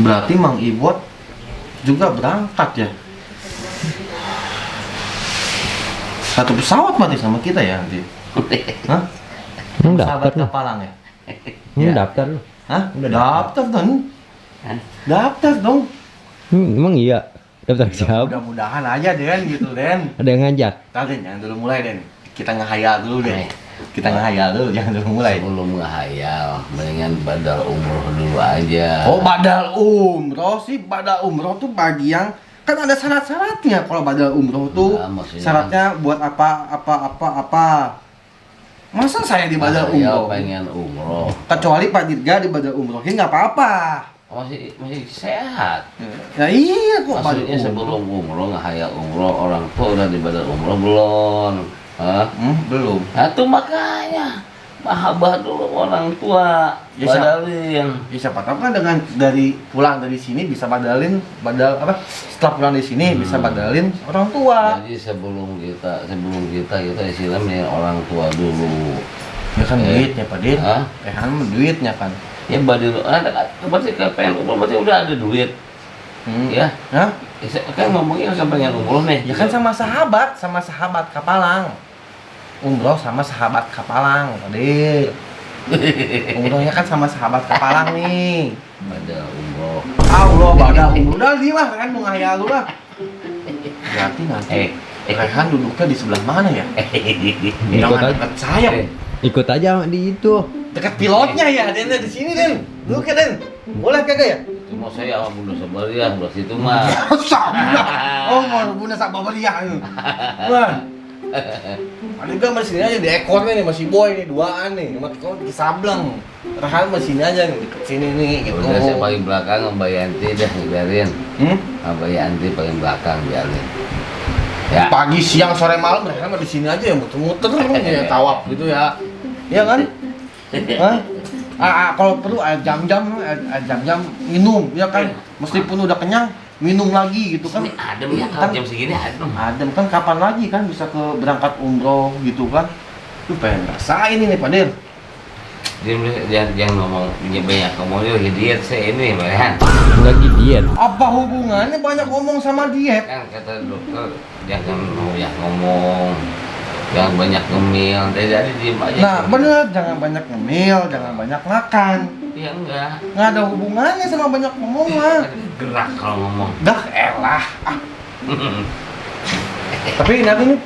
Berarti Mang Ibot juga berangkat ya? Satu pesawat berarti sama kita ya nanti? Hah? Daftar lu. Kapalang ya? Daftar lu. Hah? Udah Daftar dong. Hah? Daftar dong. Emang iya? Daftar siapa? Mudah-mudahan aja Den gitu Den. Ada yang ngajak? Tadi jangan dulu mulai Den. Kita ngehayal dulu Den. Kita ngehayal dulu, jangan dulu mulai. Sebelum ngehayal, mendingan badal umroh dulu aja. Oh badal umroh sih, badal umroh tuh bagi yang kan ada syarat-syaratnya. Kalau badal umroh tuh Ya, maksudnya- syaratnya buat apa. Masa saya di badal Saya umroh? pengen umroh. Kecuali Pak Dirga di badal umrohin nggak apa-apa. Masih sehat. Ya iya kok badal Maksudnya sebelum umroh, ngehayal umroh, orang tua udah di badal umroh belum? Hah? Belum. Nah tuh makanya mahabah dulu orang tua. Ya, siap. Badalin. Ya siapa tahu kan dengan dari pulang dari sini bisa badal apa? Setelah pulang dari sini bisa badalin orang tua. Jadi sebelum kita istilahnya orang tua dulu. Ya kan duitnya Pak Dir. Hah? Kan duitnya kan. Ya badal, berarti pengen umroh berarti udah ada duit. Ya, Hah? kan ngomongnya kan pengen umroh nih. Ya kan sama sahabat Kapalang. Umroh sama sahabat Kapalang, tadi. Umrohnya kan sama sahabat Kapalang nih. Badal umroh. Allah, badal umroh. Udah di lah, kan mau ngayal lu lah. Berarti nanti Rehan duduknya di sebelah mana ya? Ikut Jangan aja. dekat saya. Ikut aja di itu. Dekat pilotnya ya, Den di sini Den. Duduk ya Den. Boleh kagak ya? Cuma saya sama Bunda Sabariah belah situ mah. Sabda. Oh, mau Bunda Sabariah. Wah. Ada juga masih sini aja di ekornya nih masih boy nih duaan nih. Cuma kau di sableng. Rehan masih sini aja nih deket sini nih gitu. Udah saya paling belakang sama Yanti dah biarin. Sama Yanti paling belakang biarin. Ya. Pagi, siang, sore, malam mereka mah di sini aja ya muter-muter ya tawaf gitu ya. Iya kan? Hah? Kalau perlu jam-jam minum ya kan. Meskipun udah kenyang minum lagi gitu kan. Ini adem ya kalau jam segini adem. Adem kan kapan lagi kan bisa ke berangkat umroh gitu kan. Lu pengen rasain ini Pak Dir. Jangan ngomong banyak ngomongnya lagi diet saya ini Bahan. Lagi diet. Apa hubungannya banyak ngomong sama diet? Kan kata dokter jangan banyak ngomong, jangan banyak ngemil, jadi diem aja. Nah bener, jangan banyak ngemil, jangan banyak makan. Iya enggak. Nggak ada hubungannya sama banyak ngomong mah. Gerak kalau ngomong. Dah elah. Tapi nanti nih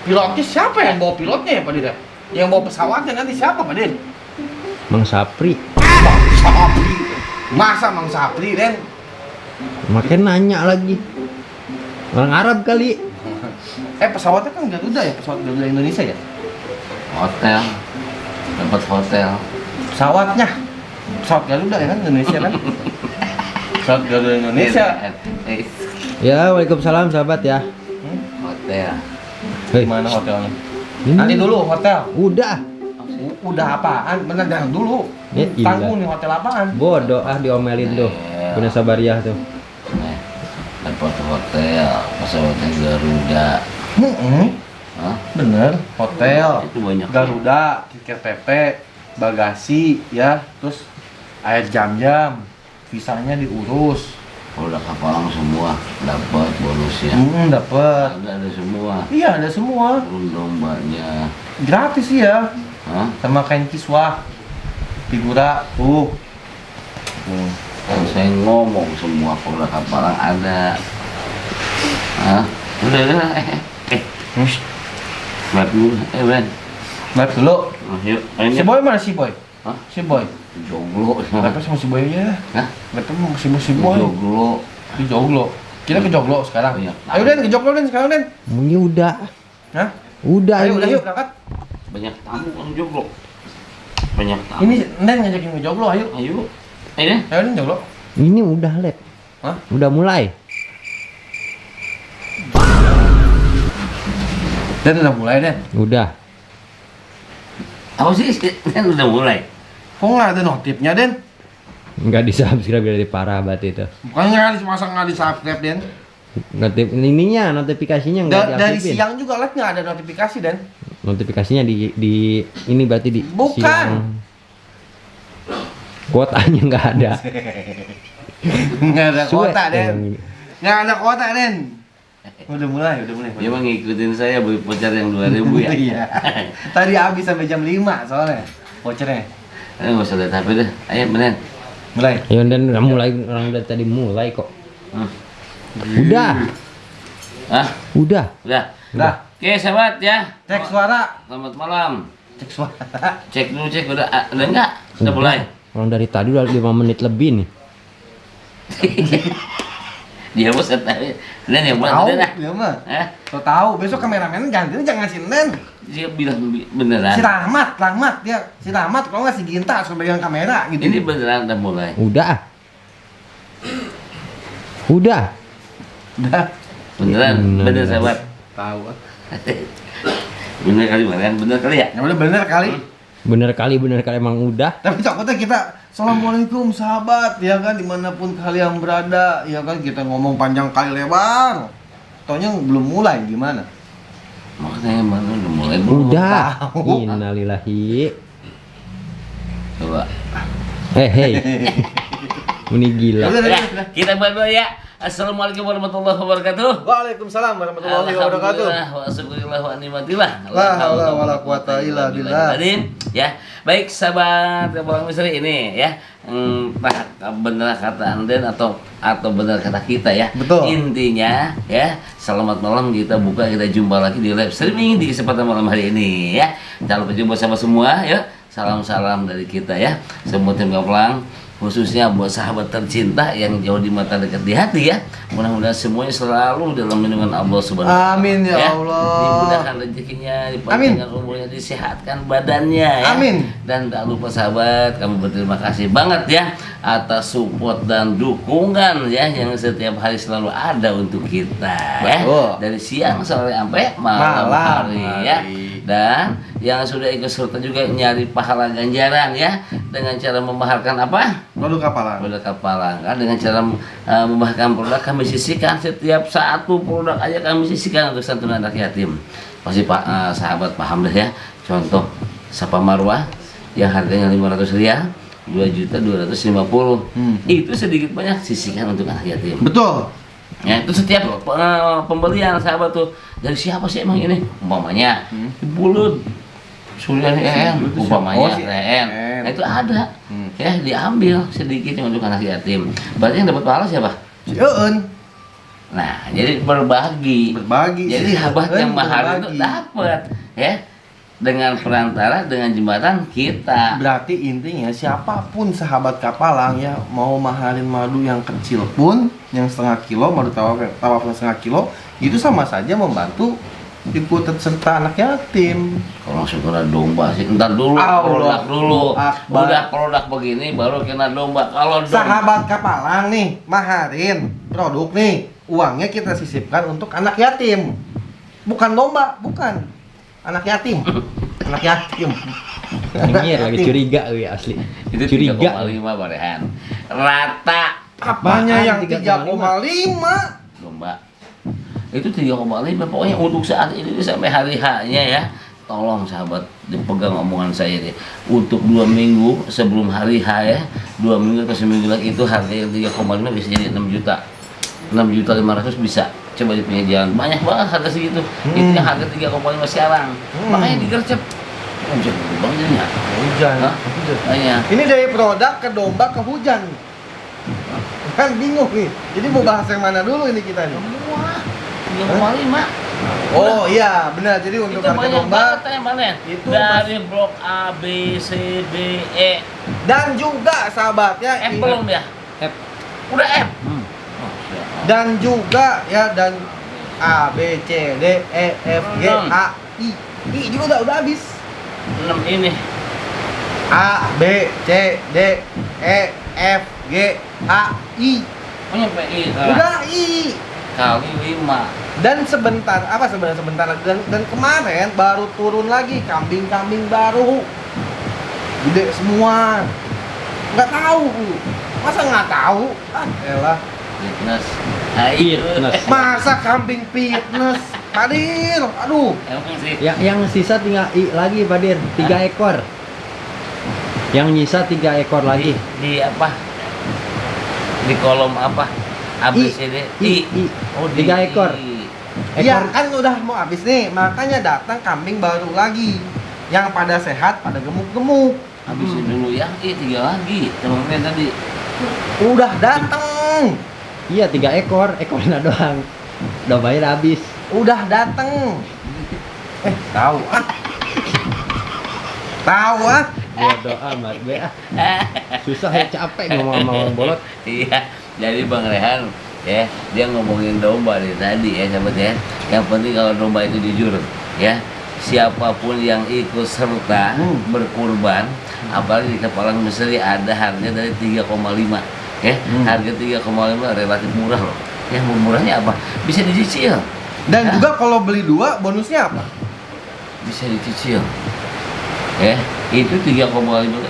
pilotnya siapa yang bawa pilotnya ya Pak Dir? Yang bawa pesawatnya nanti siapa Pak Dir? Mang Sapri. Mang Sapri. Masa Mang Sapri Den? Makin nanya lagi. Orang Arab kali. Pesawatnya kan Garuda ya, pesawat Garuda Indonesia ya? Hotel, dapat hotel. Pesawatnya pesawat Garuda ya kan Indonesia kan? Pesawat Garuda Indonesia. Ya, waalaikumsalam sahabat ya. Hotel. Hei, Gimana hotelnya? ini Nanti dulu hotel. udah. Udah apaan? Bener jangan dulu. Ya, iya. Tanggung nih hotel apaan? Bodoh diomelin tuh. Bunda Sabariah tuh. Nih, dapat hotel, pesawatnya Garuda. Hah? Bener, hotel. Itu banyak. Garuda, tiket PP, bagasi, ya, terus air jam-jam, visanya diurus. Kalau udah kapalang semua dapat bonusnya. Dapet. Ada semua. Iya, ada semua. Burung dombanya. Gratis ya. Hah? Sama kain kiswah. Figura, Kan saya ngomong semua kalau udah kapalang ada. Hah? Udah. Buat dulu, Ben. Lihat dulu. Yuk, Si Boy mana si Boy? Hah? Si Boy. Joglo. Lihat sama si Boy aja. Hah? Lihat sama si Boy. Joglo. Di Joglo. Kita ke Joglo sekarang. Iya. Ayo Den, ke Joglo Den sekarang Den. Ini udah. Hah? Udah Ayo ini. udah yuk berangkat. Banyak tamu kan Joglo. Banyak tamu. Ini Den ngajakin ke Joglo, ayo. Ayo. Ayo deh. Ayo Den Joglo. Ini udah lab. Hah? Udah mulai. Den udah mulai Den. Udah. Apa sih? Kan udah mulai. Kok nggak ada notifnya Den? Enggak di-subscribe dari parah banget itu. Bukannya nggak di subscribe Den? Notifikasinya enggak Dari diaktifin. siang juga live nggak ada notifikasi Den? Notifikasinya di ini berarti di Bukan. siang. Kuotanya enggak ada. Nggak ada Suwe. kuota, Den. Nggak ada kuota, Den. Udah mulai. Dia mah ngikutin saya beli voucher yang 2000 ya. Iya. Tadi habis sampai jam 5 soalnya. Vouchernya. Nggak usah lihat HP deh. Ayo bener. Mulai. Ayo dan udah mulai, orang dari tadi mulai kok. Udah. Ah, Udah. udah. Udah. Oke, sahabat ya. Cek suara. Selamat malam. Cek suara. Cek dulu, cek udah enggak? Udah mulai. Orang dari tadi udah 5 menit lebih nih. Dia bos kata. Dan yang buat Tahu, dah. dia mah. Eh, Lo tahu, besok kameramen ganti jangan ngasih Den. dia bilang beneran. Si Rahmat dia. Si Rahmat kalau nggak si Ginta suruh pegang kamera gitu. Ini beneran udah mulai. Udah. Udah. Udah. Beneran, bener sahabat. Tahu. Bener kali beneran, bener kali ya. Ya udah bener kali. Bener kali emang udah. Tapi cokotnya kita Assalamualaikum sahabat ya kan dimanapun kalian berada ya kan kita ngomong panjang kali lebar. Taunya belum mulai gimana? Makanya baru udah mulai belum? Udah. Tahu. Innalillahi. Coba. Hei. Ini gila. Udah, kita berdua ya. Assalamualaikum warahmatullahi wabarakatuh. Waalaikumsalam warahmatullahi wabarakatuh. Alhamdulillah wa syukurillah wa ni'matillah. La haula wala quwata illa billah. Ya, baik sahabat Bolang Misteri ini ya. Entah benar kata Anden atau benar kata kita ya. Betul. Intinya ya, selamat malam, kita buka, kita jumpa lagi di live streaming di kesempatan malam hari ini ya. Jangan lupa jumpa sama semua ya. Salam-salam dari kita ya. Semua tim Gaplang, khususnya buat sahabat tercinta yang jauh di mata dekat di hati ya. Mudah-mudahan semuanya selalu dalam lindungan Allah Subhanahu wa Ta'ala. Amin ya Allah. Dimudahkan rezekinya, dipanjangkan umurnya, disehatkan badannya ya. Amin. Dan tak lupa sahabat, kami berterima kasih banget ya atas support dan dukungan ya yang setiap hari selalu ada untuk kita ya. Betul. Dari siang sore sampai malam hari ya. Dan yang sudah ikut serta juga nyari pahala ganjaran ya dengan cara memaharkan apa? Produk kapalan. Produk kapalan kan, dengan cara membahagiakan produk kami sisihkan setiap satu produk aja kami sisihkan untuk santunan anak yatim. Pasti Pak sahabat paham deh ya. Contoh Sapa Marwah yang harganya Rp500, Rp2.250.000. Itu sedikit banyak sisihkan untuk anak yatim. Betul. Ya, itu setiap pembelian sahabat tuh dari siapa sih emang ini? Umpamanya Bulut, Suryani EN, umpamanya si EN. EN. Nah, itu ada. Ya, diambil sedikit untuk anak yatim. Berarti yang dapat pahala siapa? Si Eun Nah, jadi berbagi. Jadi Si sahabat Eun yang mahal itu berbagi. dapat ya. Dengan perantara, dengan jembatan kita. Berarti intinya siapapun sahabat kapalang ya mau mahalin madu yang kecil pun yang setengah kilo, madu tawaf yang setengah kilo itu sama saja membantu ikut serta anak yatim. Kalau langsung kena domba sih, ntar dulu Allah produk dulu. Akbar. Udah produk begini baru kena domba. Kalau domba Sahabat kapalang nih maharin produk nih, uangnya kita sisipkan untuk anak yatim. Bukan domba, bukan. Anak yatim. Anak yatim. Nyengir lagi curiga ya asli. itu Curiga. 3,5 barehan. Rata Apanya yang 3,5? 3,5? domba. Itu 3,5 pokoknya untuk saat ini sampai hari H-nya ya. Tolong sahabat dipegang omongan saya deh. Untuk 2 minggu sebelum hari H ya, 2 minggu atau seminggu lagi itu harga yang 3,5 bisa jadi 6 juta. 6.500.000 bisa. Coba di pinggir jalan banyak banget harga segitu. Itu yang harga 3,5 sekarang. Makanya digercep. Oh, bisa berubah jadinya. Hujan. Hah? Makanya. Ini dari produk ke domba ke hujan. Kan bingung nih. Jadi mau bahas yang mana dulu ini kita nih? Semua 3,5. Oh iya, benar. Jadi untuk Itu harga banyak domba banget yang mana? itu Dari blok A, B, C, D, E. dan juga sahabatnya F belum ya? F. Udah F. dan juga ya dan A B C D E F G H I juga udah habis. 6 ini. A B C D E F G H I Oh nyampe I. udah I. Kali 5. Dan sebentar lagi dan kemarin baru turun lagi kambing baru gede semua. Nggak tahu, masa nggak tahu? Ah elah, Fitness. Fitness. masa kambing fitness hadir, aduh. Emang sih. Yang sisa tinggal lagi Pak Dir, 3 ekor. Yang nyisa 3 ekor lagi. Di apa? Di kolom apa? ABCD I. Oh, di 3 ekor. Iya kan udah mau habis nih, makanya datang kambing baru lagi yang pada sehat, pada gemuk-gemuk. Habisin dulu yang I 3 lagi. Temen tadi. Udah datang. Iya 3 ekor, ekornya doang. Dombanya udah habis. Udah datang. Tahu ah. Tahu ah. Bodoh amat gue ah. Susah ya, capek ngomong sama orang bolot. Iya, jadi Bang Rehan ya, dia ngomongin domba dari tadi ya sahabat ya. Yang penting kalau domba itu jujur ya. Siapapun yang ikut serta berkurban, apalagi di Kepalang Misteri ada harga dari 3,5 ya. Harga 3,5 relatif murah loh. Yang murahnya apa? Bisa dicicil. Dan juga kalau beli 2 bonusnya apa? Bisa dicicil. Ya, itu 3,5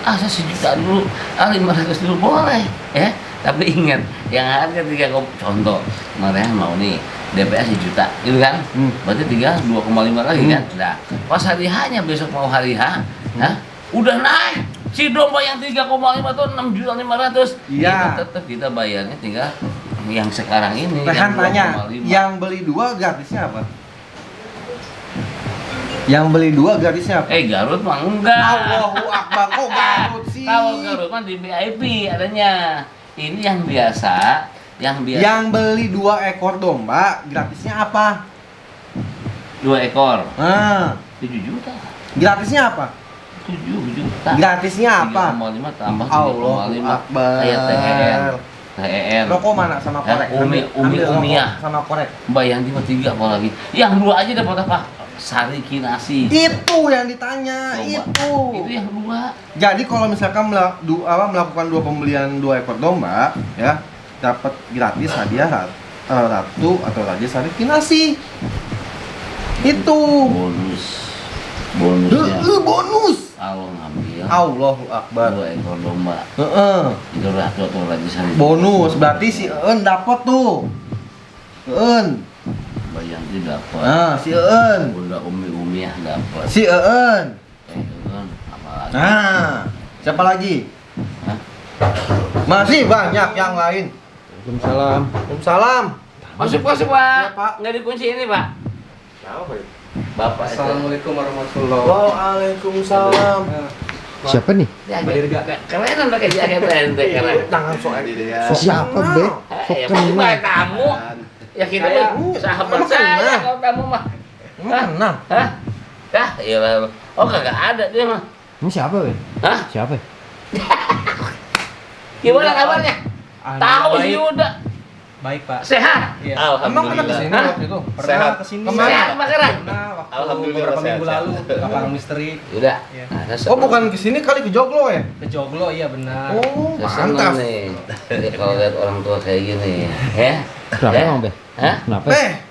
saya sejuta dulu, 500 dulu boleh ya, tapi ingat yang harga 3, contoh Marian mau nih DPA sejuta gitu kan, berarti 2,5 lagi kan. Nah pas hari H-nya besok mau hari H, udah naik si domba yang 3,5 tuh 6.500.000. Iya. Tetap kita bayarnya tinggal yang sekarang ini. Rehan tanya, 2,5. yang beli 2 gratisnya apa? Yang beli 2 gratisnya apa? Garut mah enggak. Allahu Akbar, kok Garut sih? Kalau Garut mah di VIP adanya. Ini yang biasa, Yang beli 2 ekor domba gratisnya apa? 2 ekor. 7 juta. Gratisnya apa? 7 juta. Gratisnya apa? 3,5 tambah Allahu 3,5. Akbar. Kayak THR. Rokok mana sama korek? Umi Ambil rokok Umiyah. sama korek. Mbak yang 3 apalagi. Yang 2 aja dapat apa? Sari kinasi. Itu yang ditanya, Domba. itu. Itu yang 2. Jadi kalau misalkan melakukan 2 pembelian 2 ekor domba, ya dapat gratis hadiah ratu atau raja sari kinasi. Itu. Bonusnya. Bonus. Allah ngambil Allahu Akbar. 2 ekor domba. Itu ratu atau raja sari. Bonus berarti si Eun dapat tuh. Eun. Bayanti dapat. Si Eun. Bunda Umiyah dapat. Si Eun. Eun apa lagi? Siapa lagi? Hah? Masih banyak yang lain. Waalaikumsalam. Waalaikumsalam. Masuk Pak. Ya, Pak. Nggak dikunci ini Pak. Bapak. Assalamualaikum warahmatullahi Waalaikumsalam. Siapa nih? Ya, keren pakai jaket ente keren. Tangan sok Siapa be? Ya pasti baik kamu. Ya kita mah sahabat saya kalau kamu mah. Mana? Hah? Iya. Oh kagak ada dia mah. Ini siapa be? Hah? Siapa? Gimana kabarnya? Tahu si Yuda. Baik Pak. Sehat? Iya. Emang pernah kesini Hah? waktu itu? Pernah kesini. Kemana? Sehat bakaran? Pernah waktu Alhamdulillah, beberapa sehat, minggu sehat. lalu ke Kepalang Misteri Yuda. Iya. Oh bukan kesini kali ke Joglo ya? ke Joglo, iya benar. Oh Saya mantap. senang nih. Kalau lihat orang tua kayak gini, ya. Kenapa Ya? emang be? Hah? Kenapa?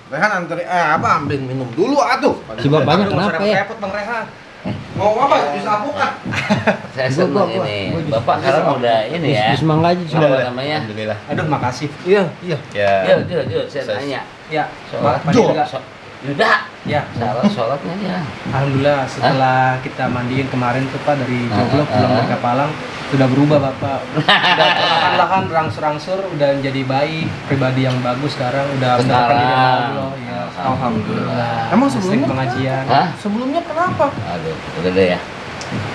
Rehan antri ambil minum dulu atuh. Si bapaknya Aduh, kenapa nggak usah ya? repot Bang Rehan. Mau apa? Bisa buka. Saya senang ini. Bapak sekarang udah ini ya. Bismillah aja Apa sudah. namanya? Alhamdulillah. Aduh, makasih. Iya. Ya. Yuk, saya tanya. Ya, Sholat. Pak Dirga. Yuda, Ya, sholatnya dia. alhamdulillah setelah kita mandiin kemarin tuh Pak dari Joglo pulang dari Kepalang sudah berubah Bapak. Udah perlahan-lahan berangsur-angsur udah jadi baik, pribadi yang bagus sekarang udah mendapatkan diri sama Allah ya. Alhamdulillah. Emang Sering sebelumnya? pengajian. Hah? Sebelumnya kenapa? Aduh, udah deh ya.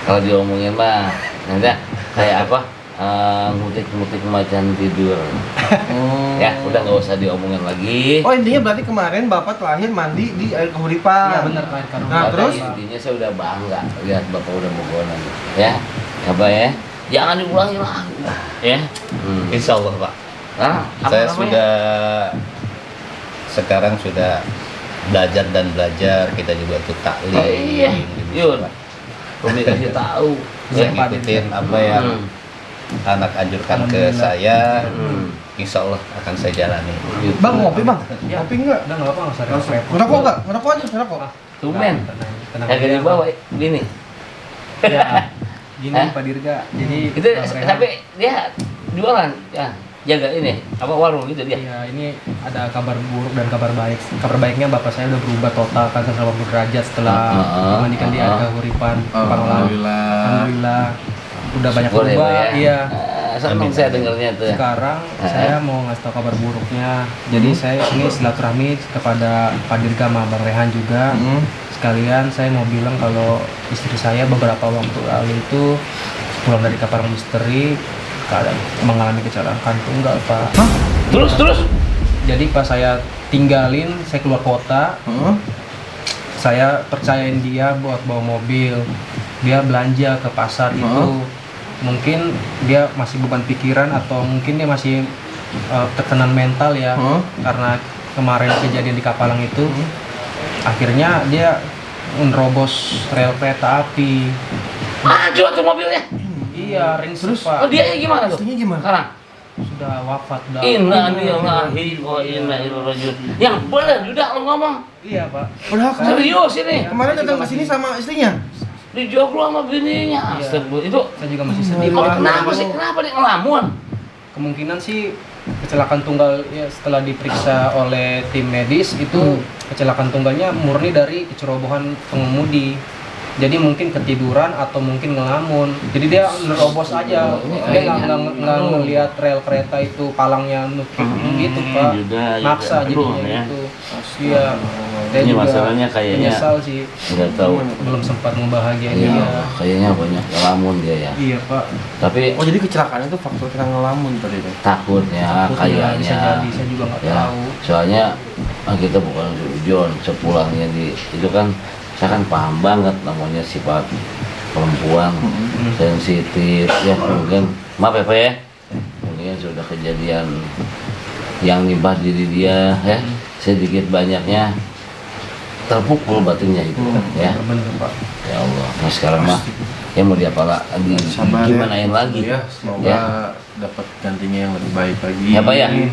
Kalau diomongin mah, nanti kayak apa? Ngutik-ngutik macan tidur. Ya, udah nggak usah diomongin lagi. Oh intinya berarti kemarin bapak terakhir mandi di air kahuripan. Iya benar Pak Karun. Nah, Maka terus? intinya saya udah bangga lihat bapak udah bogonan. Ya, apa ya? Jangan diulangi lagi. Ya. Insya Allah Pak. Apa Saya namanya? sudah sekarang sudah belajar dan belajar. Kita juga tuh taklim. Iya, Yun. Umi kasih tahu. Saya Iya, Pak. ngikutin apa yang anak anjurkan ke Alhamdulillah. saya. Hmm. Insya Allah akan saya jalani. Bang ngopi bang? Ya. Ngopi enggak? Udah nggak apa-apa, nggak usah repot-repot. Ngerokok enggak? Ngerokok aja, ngerokok. Tumben. Tenang Kagak aja, dibawa Pak. gini. Ya, gini Hah? Pak Dirga. Jadi Itu Bang Rehan, tapi dia jualan ya jaga ini apa warung gitu dia. iya, ini ada kabar buruk dan kabar baik. Kabar baiknya bapak saya udah berubah total kan 180 derajat setelah memandikan di air kahuripan Pangolanan. Alhamdulillah. Udah banyak Syukur ya, berubah. Pak, ya. Iya. senang saya dengarnya tuh ya. Sekarang saya mau ngasih tahu kabar buruknya. Jadi saya ini silaturahmi kepada Pak Dirga sama Bang Rehan juga. Sekalian saya mau bilang kalau istri saya beberapa waktu lalu itu pulang dari kapal misteri keadaan mengalami kecelakaan tunggal, Pak. Terus Jadi pas saya tinggalin, saya keluar kota. Saya percayain dia buat bawa mobil. Dia belanja ke pasar itu. Mungkin dia masih beban pikiran atau mungkin dia masih tekanan mental ya. Karena kemarin kejadian di Kapalang itu. Akhirnya dia menerobos rel kereta api. jual tuh mobilnya. Iya, ringsek, Oh Pak. dia gimana tuh? Istrinya gimana? Sekarang? Sudah wafat, udah. Innalillahi wa inna ilaihi rajiun. Yang bener udah lo ngomong. Iya, Pak. Padahal kemarin, Serius ini. kemarin datang ke sini sama istrinya. Dijoglo sama bininya. Iya. Astagfirullah. Itu Saya juga masih sedih, kok Pak. kenapa sih? Kenapa dia ngelamun? Kemungkinan sih kecelakaan tunggal ya setelah diperiksa oleh tim medis itu kecelakaan tunggalnya murni dari kecerobohan pengemudi. Jadi mungkin ketiduran atau mungkin ngelamun. Jadi dia nerobos aja. Dia nggak ngelihat rel kereta itu palangnya nukik gitu, Pak. Maksa jadinya ya. gitu. Iya. Dia Ini juga masalahnya kayaknya menyesal sih. nggak tahu. Belum sempat membahagiakan Iya, dia. kayaknya banyak ngelamun dia ya. Iya, Pak. Tapi Oh jadi kecelakaan itu faktor kita ngelamun tadi tuh. takutnya Takutnya bisa kayaknya jadi, saya juga nggak ya. tahu. Soalnya kita bukan sujon, sepulangnya di itu kan saya kan paham banget namanya sifat perempuan sensitif ya mungkin maaf ya Pak ya mungkin sudah kejadian yang nimpa diri dia ya sedikit banyaknya terpukul batinnya itu ya Bener, Pak. ya Allah nah sekarang mah ya mau diapa lagi Sabar gimanain lagi ya, semoga ya. dapat gantinya yang lebih baik lagi. Ya, Pak, ya. Amin.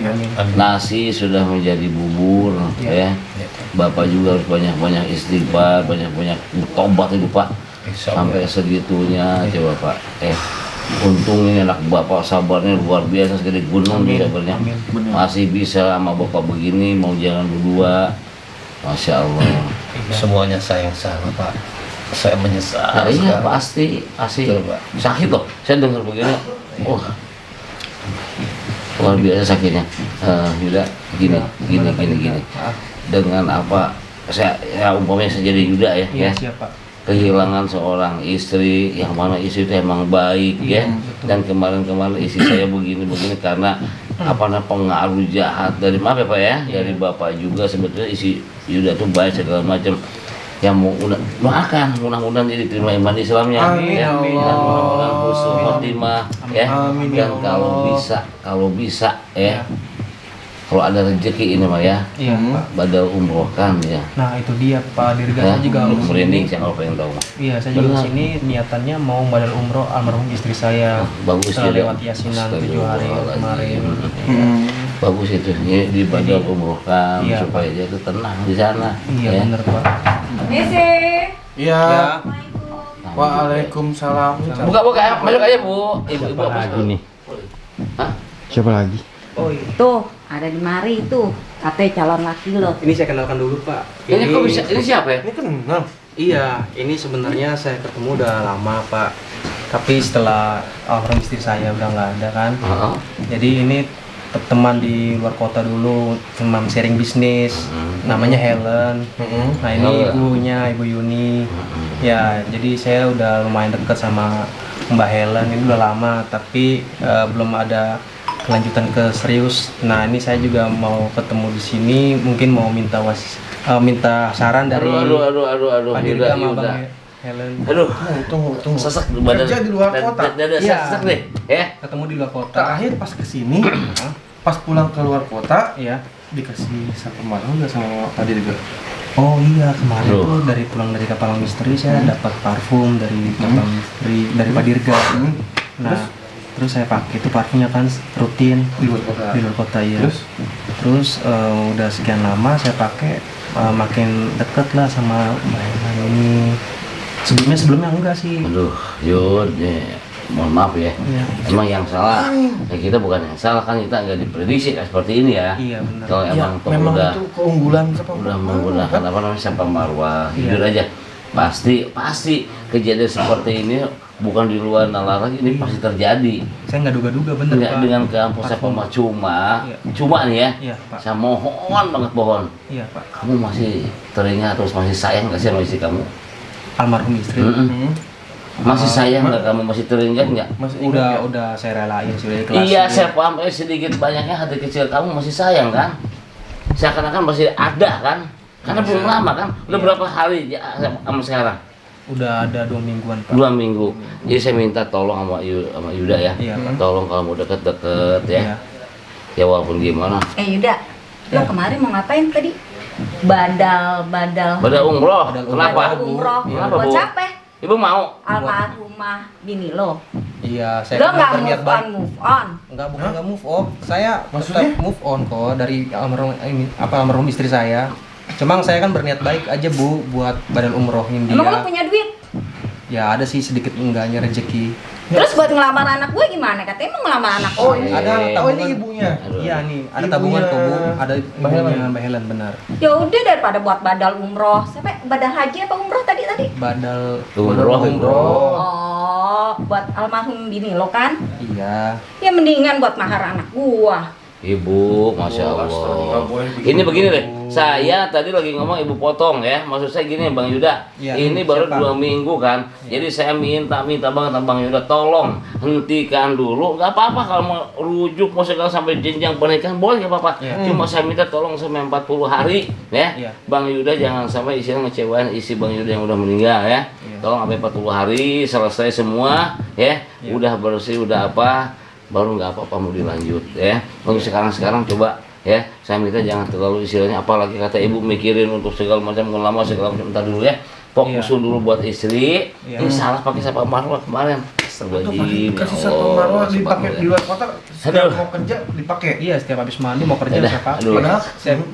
Nasi sudah menjadi bubur ya. Bapak juga harus banyak-banyak istighfar, banyak-banyak tobat itu Pak. Sampai segitunya coba Pak. Untung ini anak Bapak sabarnya luar biasa segede gunung dia sabarnya. Masih bisa sama Bapak begini mau jalan berdua. Masya Allah. Semuanya sayang sama Pak. Saya menyesal. Nah, iya sekarang. pasti Betul, Pak. sakit loh. Saya dengar begini. Oh, luar biasa sakitnya. Yuda, gini. Dengan apa? Saya ya umpamanya saya jadi Yuda ya. Iya, Ya. siap, Pak. Kehilangan seorang istri yang mana istri itu emang baik ya. betul. Dan kemarin istri saya begini karena apa namanya pengaruh jahat dari maaf ya Pak ya dari Bapak juga sebetulnya isi Yuda tuh baik segala macam yang mau doakan mudah-mudahan ini diterima iman Islamnya Amin, ya amin. dan mudah-mudahan husnul khotimah ya Amin, ya dan Allah. kalau bisa ya kalau ada rezeki ini mah ya Iya, Pak. badal umroh kan ya Nah, itu dia Pak Dirga, ya saya juga untuk merinding kesini. saya kalau pengen tahu Iya, saya juga Benar. kesini niatannya mau badal umroh almarhum istri saya. bagus Setelah ya lewat yasinan 7 hari kemarin. Iya. bagus itu ini di badal umroh kan Iya, supaya dia tuh tenang di sana Iya, ya. bener Pak. Misi. Iya. Nah, Waalaikumsalam. buka ya masuk aja Bu ibu Siapa apa lagi nih? Hah? Siapa lagi? Oh iya. Tuh, ada di mari tuh. Katanya calon laki lo. Ini saya kenalkan dulu Pak. ini kok bisa ini siapa ya Ini kenal. Iya, ini sebenarnya saya ketemu udah lama Pak. Tapi setelah almarhum istri saya udah nggak ada kan. Heeh. Jadi ini teman di luar kota dulu, teman sharing bisnis. Namanya Helen. Nah ini Helen. ibunya, Ibu Yuni. Ya, jadi saya udah lumayan dekat sama Mbak Helen. Ini udah lama, tapi belum ada kelanjutan ke serius. Nah ini saya juga mau ketemu di sini, mungkin mau minta saran dari aduh Pak Dirga sama Yuda. Bang Helen. Aduh Tunggu. sesek di badan Kerja di luar kota. dada Iya. sesek deh ya Ketemu di luar kota. Terakhir pas kesini, pas pulang ke luar kota, Iya. dikasih satu malam nggak sama tadi juga. Oh iya, kemarin Aduh. tuh dari pulang dari kapal misteri saya dapat parfum dari kapal misteri dari Pak Dirga. Nah, terus saya pakai itu parfumnya kan rutin Di luar kota. di luar kota ya. Terus udah sekian lama saya pakai makin deket lah sama Mbak Helen ini. Sebelumnya enggak sih. aduh Yud ya. Mohon maaf ya Iya. emang yang salah ya kita bukan yang salah kan kita nggak diprediksi kayak seperti ini ya Iya benar. kalau Ya, emang toh memang udah itu keunggulan siapa? menggunakan apa namanya siapa marwah Iya. jujur aja pasti kejadian seperti ini bukan di luar nalar lagi, ini pasti terjadi. Saya nggak duga-duga bener Enggak, Pak. dengan kampus saya Parfum. cuma Iya. nih ya. Iya Pak. Saya mohon banget mohon. Iya Pak. Kamu masih teringat terus masih sayang nggak sih sama istri kamu? Almarhum istri. Mm-mm. Masih sayang nggak kamu? Masih teringat nggak? Masih ingat nggak? Udah saya relain sih, udah ikhlasin. Iya, saya paham. Sedikit banyaknya hati kecil kamu masih sayang kan? Seakan-akan masih ada kan? Karena belum lama kan? Udah berapa hari ya sama sekarang? Udah ada 2 mingguan Pak. 2 minggu. Jadi saya minta tolong sama Yuda ya. Iya Pak. Tolong kalau mau deket-deket ya. Iya. Ya walaupun gimana. Yuda, lo kemarin mau ngapain tadi? Badal. Pada umroh. Badal Kenapa? Badal umroh. Kenapa, Buat Bu? siapa? Ibu mau? Almarhumah bini lo. Iya, saya Lo kan nggak berniat move baik. on. Bukan nggak move on. Saya Maksudnya? tetap move on kok dari almarhum istri saya. Cuma saya kan berniat baik aja Bu buat badal umrohin dia. Emang lo punya duit? Ya ada sih sedikit enggaknya rezeki. Terus buat ngelamar anak gue gimana? Katanya mau ngelamar anak Oh, gue. ini ada tahu ini ibunya. Aduh. Iya nih, ada Ibunya tabungan kok Bu. Ada Mbak Helen. ibunya Mbak Helen benar. Ya udah daripada buat badal umroh. Sampai badal haji apa umroh tadi? Badal Umroh. Oh, buat almarhum bini lo kan? Iya. Ya mendingan buat mahar anak gua. Ibu, masya Oh, astaga, nggak boleh Allah. begitu. Ini begini deh, saya tadi lagi ngomong ibu potong ya. Maksud saya gini Bang Yuda, Iya, ini baru siapa? 2 minggu kan. Jadi saya minta banget sama Bang Yuda, tolong hentikan dulu. Gak apa-apa kalau mau rujuk, mau segala sampai jenjang pernikahan boleh gak apa-apa. Iya. Cuma saya minta tolong sampai 40 hari ya. Iya. Bang Yuda jangan sampai isinya ngecewain isi Bang Yuda yang udah meninggal ya. Iya. Tolong sampai 40 hari selesai semua ya. Iya. Udah bersih, udah apa, baru nggak apa-apa mau dilanjut ya. Untuk sekarang coba ya, saya minta jangan terlalu istilahnya apalagi kata ibu mikirin untuk segala macam lama segala macam. Entar dulu ya, fokusin dulu buat istri. Iya. Ini salah pakai siapa marwah kemarin. Astagfirullahaladzim, ya Kasih satu Allah, marwah dipakai subhanallah. di luar kota. Setiap Aduh. mau kerja dipakai. Iya, setiap habis mandi mau kerja Udah, saya pakai. aduh. Padahal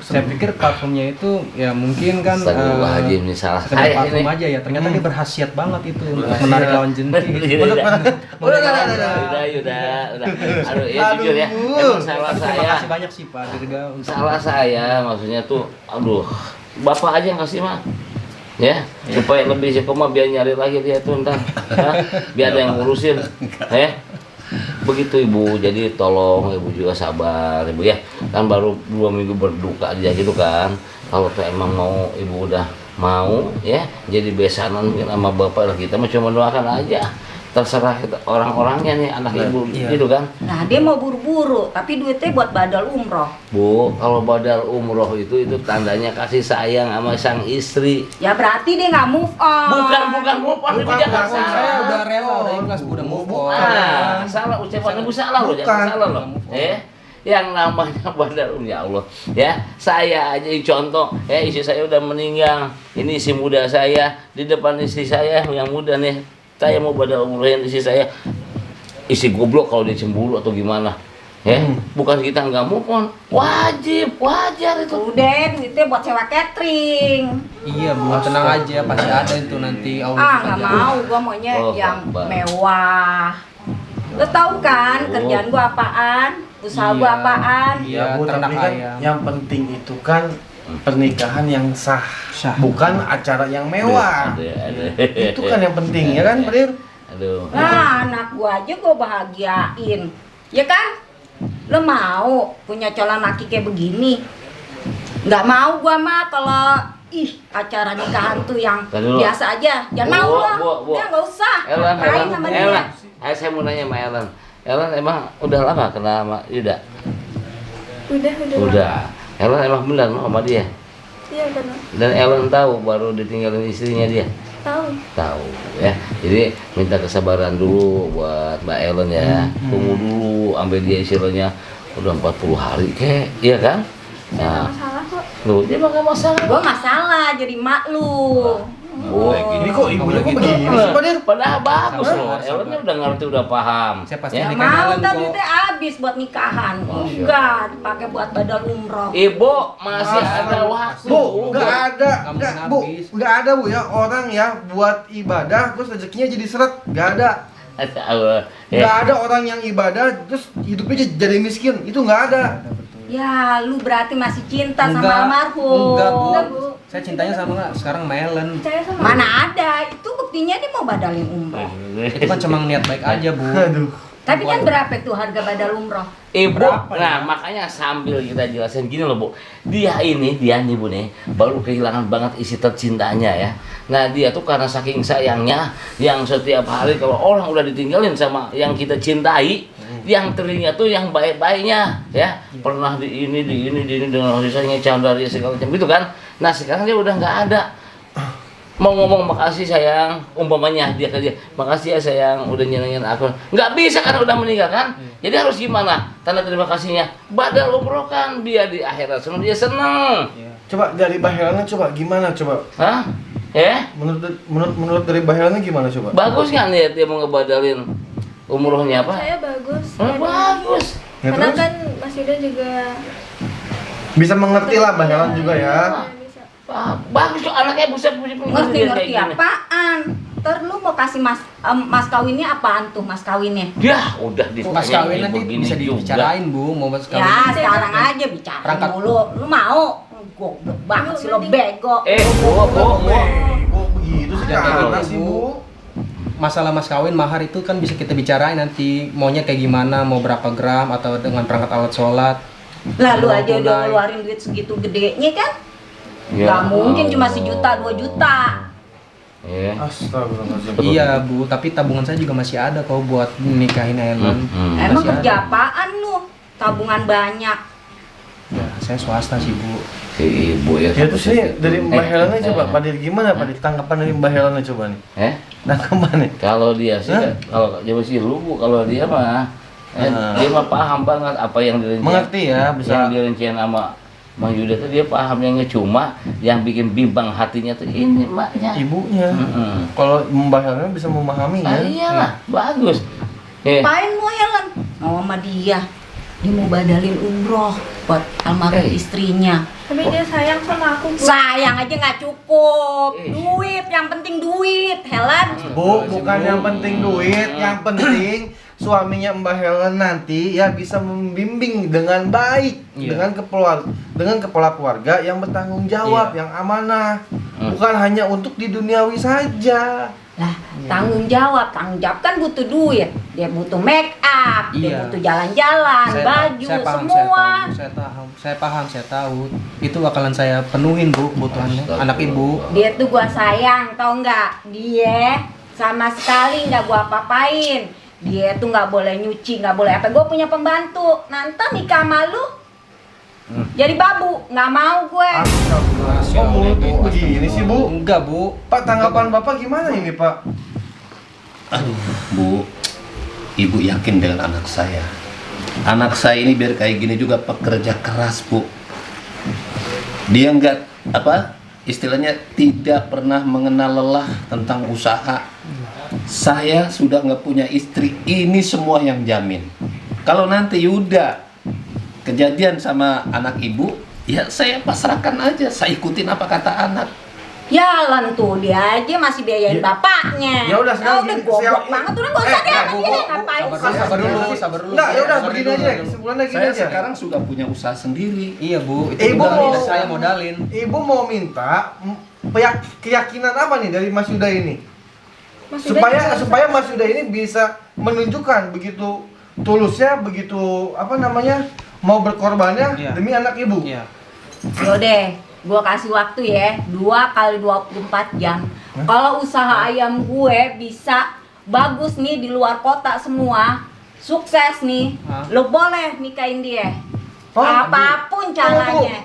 Saya pikir parfumnya itu ya mungkin kan Astagfirullahaladzim, ini salah sekedar saya parfum ini. aja ya. Ternyata dia berhasiat banget itu untuk menarik lawan jenis. Udah, udah. Aduh, ya jujur ya, emang salah Terima saya. kasih banyak sih Pak Dirga untuk Salah saya, maksudnya tuh, aduh, bapak aja yang kasih mah, ya, supaya lebih mah biar nyari lagi dia tuh ntar, ya, biar ada yang ngurusin, ya, begitu ibu. Jadi tolong ibu juga sabar, ibu ya, kan baru 2 minggu berduka aja gitu kan. Kalau tuh emang mau ibu udah mau, ya, jadi besanan mungkin sama bapak lah, kita mah cuma doakan aja. Terserah kita, orang-orangnya nih anak ibu iya. gitu kan. Nah, dia mau buru-buru, tapi duitnya buat badal umroh. Bu, kalau badal umroh itu tandanya kasih sayang sama sang istri. Ya berarti dia nggak move on. Bukan move on, ibu Bukan, jangan bukan, salah. saya udah rela, udah ikhlas, udah move on. Ah, salah ucapan ibu salah loh, jangan Bukan. salah loh. Yang namanya badal ya Allah, ya saya aja yang contoh, ya istri saya udah meninggal, ini si muda saya di depan istri saya yang muda nih, saya mau badal umrohin istri saya, isi goblok kalau dia cemburu atau gimana, ya bukan kita nggak move on, wajar itu. Udah, duitnya buat sewa catering. Iya Bu, tenang aja, pasti ada itu nanti Allah Ah, akan nggak jaga. mau, gua maunya Oh, yang Bang. mewah. Lo tahu kan kerjaan gua apaan? Usaha gua Iya. apaan? Iya, Bu, ternak tapi kan ayam. yang penting itu kan pernikahan yang sah, bukan acara yang mewah. Ada. Itu kan yang penting ya kan, Brir? Aduh. Nah, anak gua aja gua bahagiain. Ya kan? Lo mau punya calon laki kayak begini? Nggak mau gua mah kalau acara nikahan tuh yang Tadi dulu. biasa aja. Jangan mau lo. Bu. Ya nggak usah. Ellen, Main sama dia. Ellen, saya mau nanya sama Ellen. Ellen emang udah lama kenal sama Yuda? Udah. Ellen emang benar mau sama dia? Iya benar. Dan Ellen tahu baru ditinggalin istrinya dia? Tahu. Tahu ya. Jadi minta kesabaran dulu buat Mbak Ellen ya. Tunggu dulu sampai dia istilahnya udah 40 hari kek, iya kan? Nah, Masalah kok. lu dia mah gak masalah. Gua masalah jadi mak lu. Oh, Ini kok ibunya kok begini sih, Pak Dir? Padahal bagus Sabar, loh. sabar. Ellennya udah ngerti, udah paham. Saya pasti Ya. Nggak Nikahan mau Ellen ntar kok. duitnya habis buat nikahan. Enggak, dipakai buat badal umroh. Ibu masih ada waktu. Bu, nggak ada, Nggak nggak mungkin Bu, habis. nggak ada Bu ya orang ya buat ibadah terus rezekinya jadi seret, nggak ada. Nggak ada orang yang ibadah terus hidupnya jadi miskin, itu nggak ada. Ya, lu berarti masih cinta sama Enggak, almarhum. enggak, Bu. Enggak, Bu. Saya cintanya sama sekarang Melen. Percaya sama Mana ada, itu buktinya dia mau badalin umroh. Itu kan cuma niat baik aja, Bu. Aduh. Tapi kan berapa tuh harga badal umroh? Ibu, Berapa nah makanya sambil kita jelasin gini loh Bu, dia nih Bu nih, baru kehilangan banget isi tercintanya ya. Nah dia tuh karena saking sayangnya, yang setiap hari kalau orang udah ditinggalin sama yang kita cintai, yang teringat tuh yang baik-baiknya ya, pernah di ini dengan sisanya candari segala macam gitu kan. Nah sekarang dia udah nggak ada. Mau ngomong makasih sayang, umpamanya dia ke dia, makasih ya sayang udah nyenengin aku, nggak bisa kan udah meninggal kan, jadi harus gimana tanda terima kasihnya, badal umroh kan, biar di akhirat seneng dia seneng. Coba dari Bahelannya coba gimana coba? Hah? Menurut dari Bahelannya gimana coba? Bagus kan dia mau ngebadalin umrohnya apa? saya bagus. Bagus. Ya, Karena terus? kan Mas Yuda juga Bisa mengerti lah Bahelan juga ya. bisa. Bagus tuh anaknya bisa punya Ngerti apaan? Ntar lu mau kasih mas kawinnya apaan tuh mas kawinnya? Ya udah ditanya Mas kawin nanti begini bisa juga. dibicarain, Bu. Mau mas kawin. Ya sekarang aja bicara Perangkat. mulu. Lu mau? Goblok banget sih lo bego. Bu. Kok begitu sih Jangan kayak Kak? gitu, sih, Bu. Bu? Masalah mas kawin mahar itu kan bisa kita bicarain nanti. Maunya kayak gimana, mau berapa gram atau dengan perangkat alat sholat. Lalu aja Mulai. udah ngeluarin duit segitu gedenya kan? Ya Gak mungkin cuma Allah. 1 juta 2 juta. Ya. Astagfirullahaladzim. Iya, Bu, tapi tabungan saya juga masih ada kok buat nikahin Ellen. Emang Masih kerja ada. apaan lu? Tabungan banyak. Ya, saya swasta sih, Bu. Si ibu ya. Ya terus nih dari Mbak Helannya coba, eh. Pak Dir gimana Pak Dir? Tanggapan dari Mbak Helannya coba nih. Tanggapan nih. Kalau dia sih, Hah? kalau dia masih lu Bu, kalau dia mah, dia mah paham banget apa yang direncanain. Mengerti ya, bisa. Yang direncanain sama Mang Yuda tuh dia paham yang cuma yang bikin bimbang hatinya tuh ini maknya. Ibunya. Mm-mm. Kalau Mbak Helannya bisa memahami Ah, ya. iyalah, bagus. Ngapain mau Helen? Mau sama dia. Dia mau badalin umroh buat almarhum istrinya. Tapi dia sayang sama aku, Bu. Sayang aja nggak cukup. Eh. Duit, yang penting duit, Helen. Bu, bukan yang penting duit, yang penting suaminya Mbak Helen nanti ya bisa membimbing dengan baik, Iya. dengan kepala keluarga yang bertanggung jawab, Iya. yang amanah, bukan hanya untuk di duniawi saja. Lah, tanggung jawab kan butuh duit. Dia butuh make up, dia Iya. butuh jalan-jalan, baju, semua. Saya paham, saya tahu. Itu bakalan saya penuhin, Bu, kebutuhannya anak Ibu. Dia tuh gua sayang, tau nggak? Dia sama sekali nggak gua apa-apain. Dia tuh nggak boleh nyuci, nggak boleh apa. Gue punya pembantu. Nanti nikah sama lu jadi babu, nggak mau gue. Astagfirullah. Oh, mulutku begini sih, Bu. Enggak, Bu. Pak, tanggapan Bapak gimana ini, Pak? Aduh, Bu, Ibu yakin dengan anak saya? Anak saya ini biar kayak gini juga pekerja keras, Bu. Dia nggak istilahnya tidak pernah mengenal lelah tentang usaha. Saya sudah nggak punya istri, ini semua yang jamin. Kalau nanti Yuda kejadian sama anak ibu, ya saya pasrahkan aja, saya ikutin apa kata anak. Jalan tuh dia aja masih biayain bapaknya. Ya udah, sekarang udah gini, goblok siap- banget udah nggak usah deh Bu, sama Bu, dia Bu, ngapain sabar dulu, sih? sabar dulu. Enggak, ya udah Sabar begini dulu, aja, sabar dulu. kesimpulannya gini Saya aja. sekarang sudah punya usaha sendiri. Iya, Bu. Itu Ibu udah mau- saya modalin. Ibu mau minta keyakinan apa nih dari Mas Yuda ini? Mas Yuda juga supaya Mas Yuda ini bisa menunjukkan begitu tulusnya, begitu mau berkorbannya Iya. demi anak ibu. Iya. Yaudah, gua kasih waktu ya 2 kali 24 jam. Kalau usaha ayam gue bisa bagus nih di luar kota semua, sukses nih, Hah? lo boleh nikahin dia. Oh, Apapun caranya.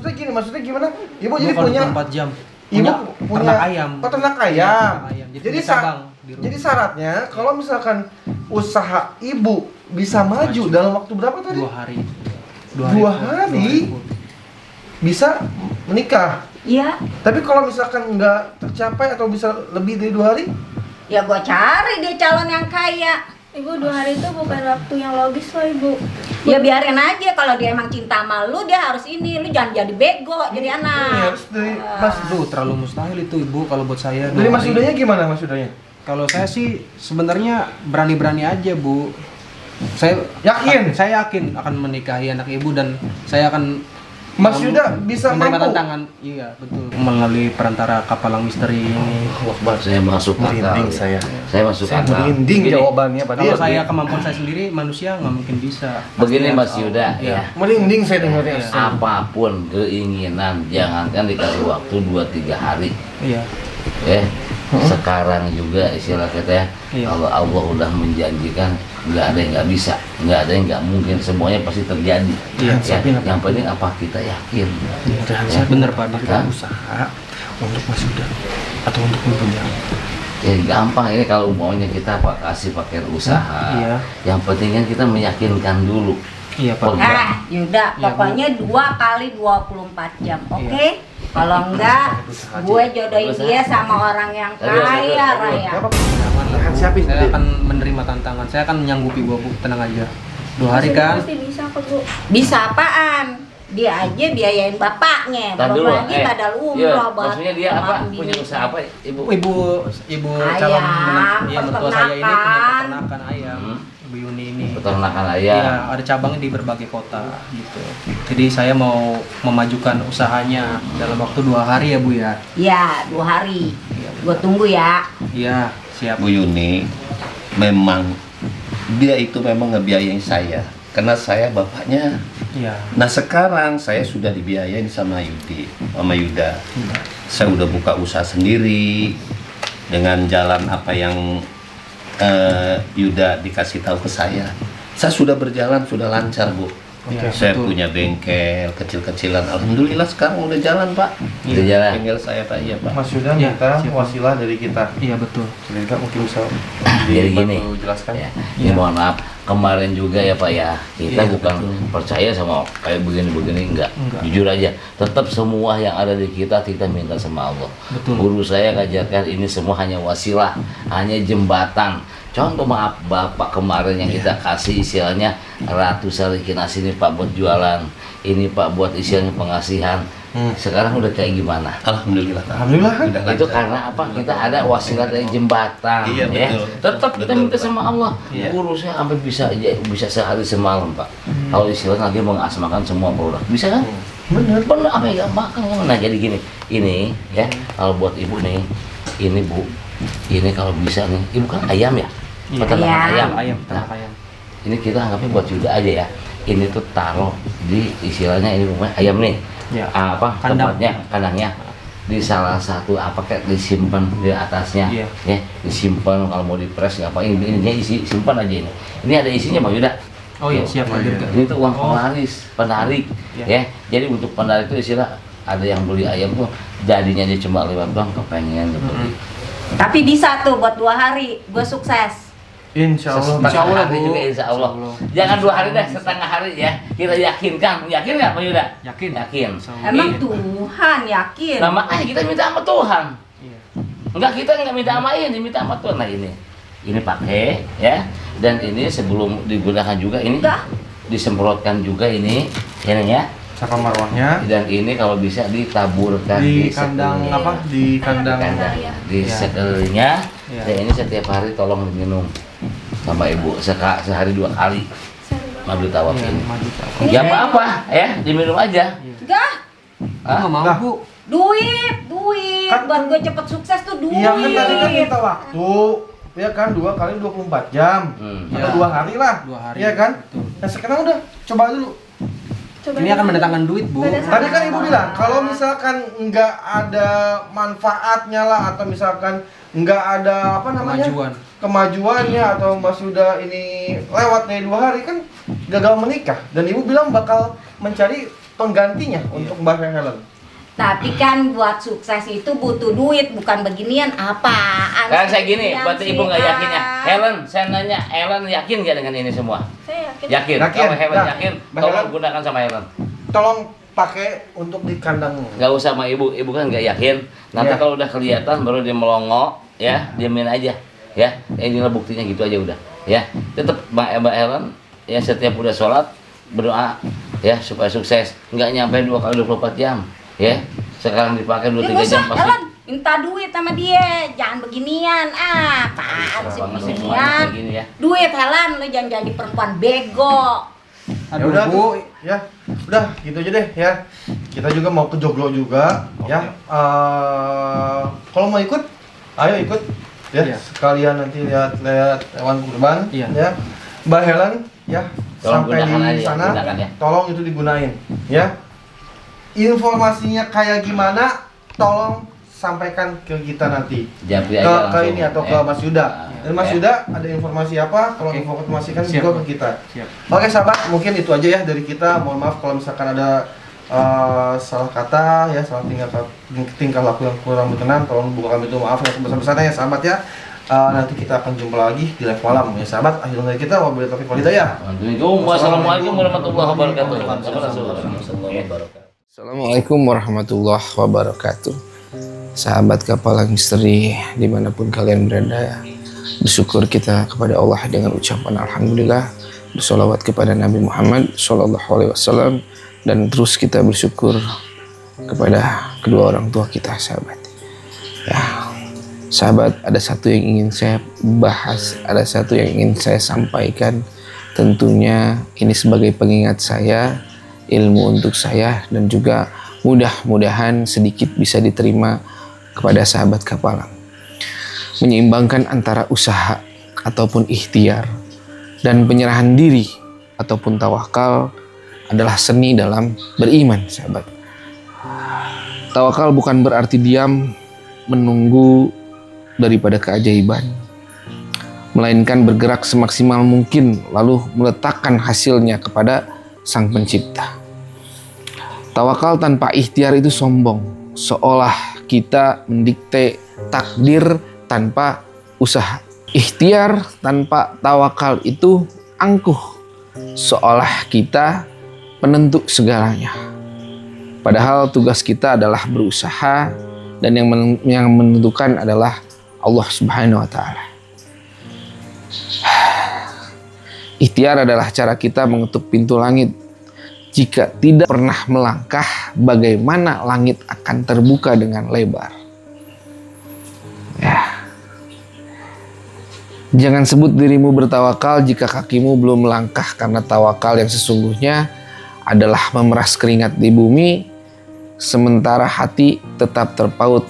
Maksudnya gimana? Ibu Gua jadi kalau punya 24 jam. Ibu ternak ayam. Peternak ayam. Iya, ternak ayam. Jadi punya cabang di rumah. Jadi syaratnya kalau misalkan usaha ibu bisa maju dalam waktu berapa tadi? 2 hari. 2 hari? Bisa menikah. Iya, Tapi kalau misalkan nggak tercapai atau bisa lebih dari 2 hari? ya gua cari dia calon yang kaya. Ibu 2 hari itu bukan waktu yang logis loh, Ibu. Ya biarin aja kalau dia emang cinta sama lu, dia harus ini. Lu jangan jadi bego, jadi Ini anak. harus dari Mas. Aduh, terlalu mustahil itu, Ibu, kalau buat saya. Dari 2 Mas hari. Yudanya gimana Mas Yudanya? Kalau saya sih sebenarnya berani-berani aja, Bu. Saya Yakin? Saya yakin akan menikahi anak Ibu dan saya akan Mas Yuda bisa menerima mampu. tantangan. Iya, betul. Melalui perantara kapalang misteri ini. Saya masuk akal. Merinding saya. Saya masuk Saya akal. merinding Gini, jawabannya Pak Kalau Dia. saya kemampuan saya sendiri, manusia nggak mungkin bisa. Begini Pasti Mas harus Yuda Allah. ya. Merinding saya dengarnya. Iya. Apapun keinginan, jangankan dikasih waktu 2-3 hari. Iya. Ya. Sekarang juga istilah kita ya, Iya. kalau Allah udah menjanjikan, nggak ada yang nggak bisa, nggak ada yang nggak mungkin, semuanya pasti terjadi. Iya, Ya, yang penting apa kita yakin. Saya Bener Pak Dir. Hah? usaha untuk Mas Yuda atau untuk ibunya. Ya gampang ini kalau umpamanya kita kasih pakai usaha. Iya. Yang penting kan kita meyakinkan dulu. Iya Pak. Ah, Yuda, Iya, pokoknya 2 kali 24 jam, oke? Kalau enggak, gue jodohin dia sama orang yang kaya raya. Siapin. Saya akan menerima tantangan. Saya akan menyanggupi Bu. Tenang aja. 2 hari kan? Pasti bisa kok, Bu. Bisa apaan? Dia aja biayain bapaknya, Tar belum dulu, lagi badal iya, umroh buat maksudnya dia apa? kemarin Punya bini. usaha apa, Ibu? Ibu Ayam, calon iya betul saya ini punya peternakan. peternakan ayam. Ibu Yuni ini. Peternakan Iya, ayam. ada cabangnya di berbagai kota gitu. Jadi saya mau memajukan usahanya dalam waktu 2 hari ya Bu ya. Ya, 2 hari. Iya, Gue tunggu ya. Iya, siap. Bu Yuni memang dia itu memang ngebiayain saya karena saya bapaknya. Iya. Nah sekarang saya sudah dibiayain sama Yuda. Saya udah buka usaha sendiri dengan jalan apa yang Yuda dikasih tahu ke saya. Saya sudah berjalan, sudah lancar Bu. Iya, Saya betul. punya bengkel kecil-kecilan. Alhamdulillah sekarang udah jalan Pak. Udah jalan. Bengkel saya Pak, iya Pak. Mas Yuda Iya, minta siap. wasilah dari kita. Iya betul. Jadi mungkin bisa Jadi gini, jelaskan. ya, ini mohon maaf, kemarin juga ya Pak ya, kita Iya, bukan percaya sama kayak begini-begini, enggak. Enggak. Jujur aja, tetap semua yang ada di kita minta sama Allah. Betul. Guru saya ngajarkan ini semua hanya wasilah, hanya jembatan. Contoh maaf Bapak kemarin yang kita kasih istilahnya ratusan nasi ini Pak buat jualan, ini Pak buat istilahnya pengasihan. Sekarang udah kayak gimana? Alhamdulillah. Alhamdulillah kan. Udah Itu lancar. karena apa? Kita ada wasilah dari jembatan. Iya, ya. betul. Tetap kita Betul, minta Pak. sama Allah. Iya. Guru saya sampai bisa sehari semalam Pak. Kalau istilahnya lagi mengasmakan semua produk, bisa kan? Bener. Benar apa ya makan. Nah jadi gini, ini ya kalau buat ibu nih, ini Bu, ini kalau bisa nih, ibu kan ayam ya, Iya. peternakan Iya. ayam. Ayam, Nah, peternak ayam. ini kita anggapnya buat Yuda aja ya. Ini tuh taruh di istilahnya ini rumah ayam nih. Ya. Apa Kandang. tempatnya, kandangnya di salah satu apa kayak disimpan di atasnya, Iya. ya disimpan kalau mau dipres ngapain ini isi simpan aja ini. Ini ada isinya Bang Yuda. Oh iya, Tuh. siap Pak Dir. Ini tuh uang Oh. penarik, Iya. ya. Jadi untuk penarik itu istilah ada yang beli ayam tuh jadinya dia cuma lewat doang kepengen beli. Tapi bisa tuh buat 2 hari, gue sukses. Insya Allah. Setengah Insya Allah, hari Bu. juga insya Allah. Insya Allah. Jangan 2 hari deh, setengah hari ya. Kita yakinkan, yakin nggak Pak Yuda? Yakin. Yakin. Insya Allah. Emang Iya. Tuhan yakin. Nah makanya kita minta sama Tuhan. Iya. Enggak, kita nggak minta sama ini, minta sama Tuhan. Nah ini pakai ya. Dan ini sebelum digunakan juga ini Udah. disemprotkan juga ini ya. Sapa marwahnya Dan ini kalau bisa ditaburkan di di kandang sekelilingnya. apa? Di kandang. Di Iya. sekelilingnya. Iya. Dan ini setiap hari tolong diminum sama ibu sehari 2 kali. Mabdu tawaf Iya, ini. maju, Pak. Ya apa ya, diminum aja. Enggak, Aku nggak mau Lah. Bu. duit. Kan- Buat gue cepet sukses tuh duit. Iya kan tadi kan minta waktu. Ya kan 2 kali 24 jam. Atau Iya. 2 hari lah. 2 hari. Iya kan? Betul. Nah sekarang udah coba dulu. Coba Ini akan mendatangkan duit Bu. Pada saat- Tadi kan ibu bilang kalau misalkan nggak ada manfaatnya lah atau misalkan nggak ada apa namanya Kemajuan. kemajuannya atau Mas Yuda ini lewat dari 2 hari kan gagal menikah dan ibu bilang bakal mencari penggantinya untuk Mbak Helen. Tapi kan buat sukses itu butuh duit, bukan beginian. Apaan? Kan sih saya gini, beginian berarti sih, ibu nggak yakin ya? ah? Helen, saya nanya, Helen yakin nggak dengan ini semua? Saya yakin. Yakin. Yakin. Kalau Helen Nah, yakin, Mbak tolong Helen. gunakan sama Helen. Tolong pakai untuk di kandang. Nggak usah sama ibu kan nggak yakin. Nanti Iya. kalau udah kelihatan baru dia melongo, ya diamin aja, ya. Inilah buktinya gitu aja udah, ya. Tetap Mbak Helen, ya setiap udah sholat berdoa, ya supaya sukses. Nggak nyampe 2 kali 24 jam, ya. Sekarang dipakai Ya 2-3 nggak jam usah, pasti. Helen. Minta duit sama dia, jangan beginian. Apaan sih Banget sih semuanya beginian? kayak gini ya. Duit Helen, lu jangan jadi perempuan bego. Ya udah Bu, ya. Udah gitu aja deh ya. Kita juga mau ke Joglo juga ya. Kalau mau ikut, ayo ikut ya. Iya. Sekalian nanti lihat hewan kurban Iya. ya. Mbak Helen ya, Tolong sampai gunakan di aja, sana gunakan ya. tolong itu digunain ya. Informasinya kayak gimana tolong sampaikan ke kita nanti. Japri Ke, aja ke langsung, ini atau ke ya. Mas Yuda. Dan Mas Ya. Yuda ada informasi apa? Tolong Oke. informasikan Siap. juga ke kita. Siap. Oke sahabat, mungkin itu aja ya dari kita. Mohon maaf kalau misalkan ada salah kata ya, salah tingkah laku yang kurang berkenan. Tolong buka kami itu maaf yang sebesar-besarnya ya sahabat ya. Nanti kita akan jumpa lagi di live malam ya sahabat. Akhir dari kita wabillahi taufiq wal hidayah. Wassalamualaikum warahmatullahi wabarakatuh. Assalamualaikum warahmatullahi wabarakatuh. Sahabat Kapalang Misteri dimanapun kalian berada, bersyukur kita kepada Allah dengan ucapan Alhamdulillah, bersolawat kepada Nabi Muhammad SAW, dan terus kita bersyukur kepada kedua orang tua kita sahabat. Ya, sahabat, ada satu yang ingin saya bahas, ada satu yang ingin saya sampaikan. Tentunya ini sebagai pengingat saya, ilmu untuk saya, dan juga mudah-mudahan sedikit bisa diterima kepada sahabat Kapalang. Menyeimbangkan antara usaha ataupun ikhtiar dan penyerahan diri ataupun tawakal adalah seni dalam beriman sahabat. Tawakal bukan berarti diam menunggu daripada keajaiban, melainkan bergerak semaksimal mungkin lalu meletakkan hasilnya kepada Sang Pencipta. Tawakal tanpa ikhtiar itu sombong, seolah kita mendikte takdir tanpa usaha. Ikhtiar tanpa tawakal itu angkuh, seolah kita penentu segalanya. Padahal tugas kita adalah berusaha, dan yang menentukan adalah Allah Subhanahu wa Ta'ala. Ikhtiar adalah cara kita mengetuk pintu langit. Jika tidak pernah melangkah, bagaimana langit akan terbuka dengan lebar? Ya. Jangan sebut dirimu bertawakal jika kakimu belum melangkah, karena tawakal yang sesungguhnya adalah memeras keringat di bumi, sementara hati tetap terpaut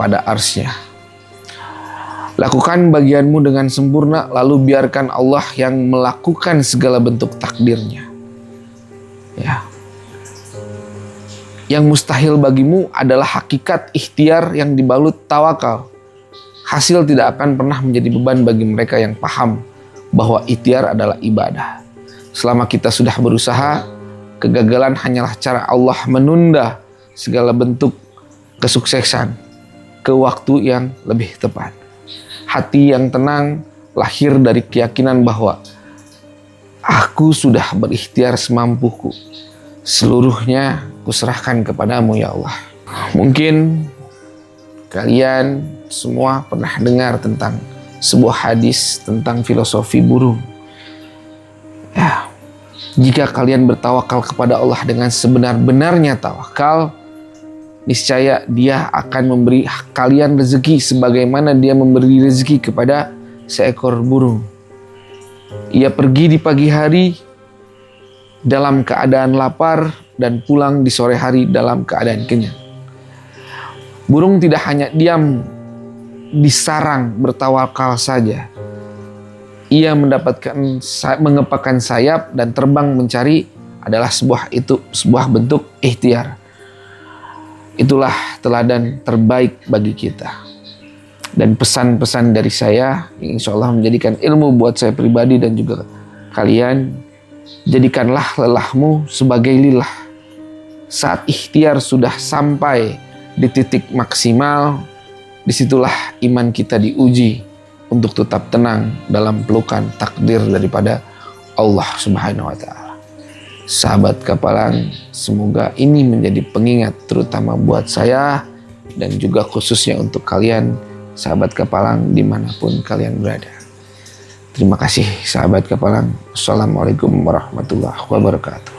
pada arsy-Nya. Lakukan bagianmu dengan sempurna, lalu biarkan Allah yang melakukan segala bentuk takdirnya. Ya. Yang mustahil bagimu adalah hakikat ikhtiar yang dibalut tawakal. Hasil tidak akan pernah menjadi beban bagi mereka yang paham bahwa ikhtiar adalah ibadah. Selama kita sudah berusaha, kegagalan hanyalah cara Allah menunda segala bentuk kesuksesan ke waktu yang lebih tepat. Hati yang tenang lahir dari keyakinan bahwa aku sudah berikhtiar semampuku. Seluruhnya kuserahkan kepadamu ya Allah. Mungkin kalian semua pernah dengar tentang sebuah hadis tentang filosofi burung. Ya, jika kalian bertawakal kepada Allah dengan sebenar-benarnya tawakal, niscaya Dia akan memberi kalian rezeki sebagaimana Dia memberi rezeki kepada seekor burung. Ia pergi di pagi hari dalam keadaan lapar dan pulang di sore hari dalam keadaan kenyang. Burung tidak hanya diam di sarang bertawakal saja. Ia mengepakkan sayap dan terbang mencari adalah sebuah bentuk ikhtiar. Itulah teladan terbaik bagi kita. Dan pesan-pesan dari saya yang insya Allah menjadikan ilmu buat saya pribadi dan juga kalian, jadikanlah lelahmu sebagai lilah. Saat ikhtiar sudah sampai di titik maksimal, disitulah iman kita diuji untuk tetap tenang dalam pelukan takdir daripada Allah Subhanahu wa Ta'ala. Sahabat Kapalang, semoga ini menjadi pengingat terutama buat saya dan juga khususnya untuk kalian sahabat Kapalang dimanapun kalian berada. Terima kasih sahabat Kapalang. Assalamualaikum warahmatullahi wabarakatuh.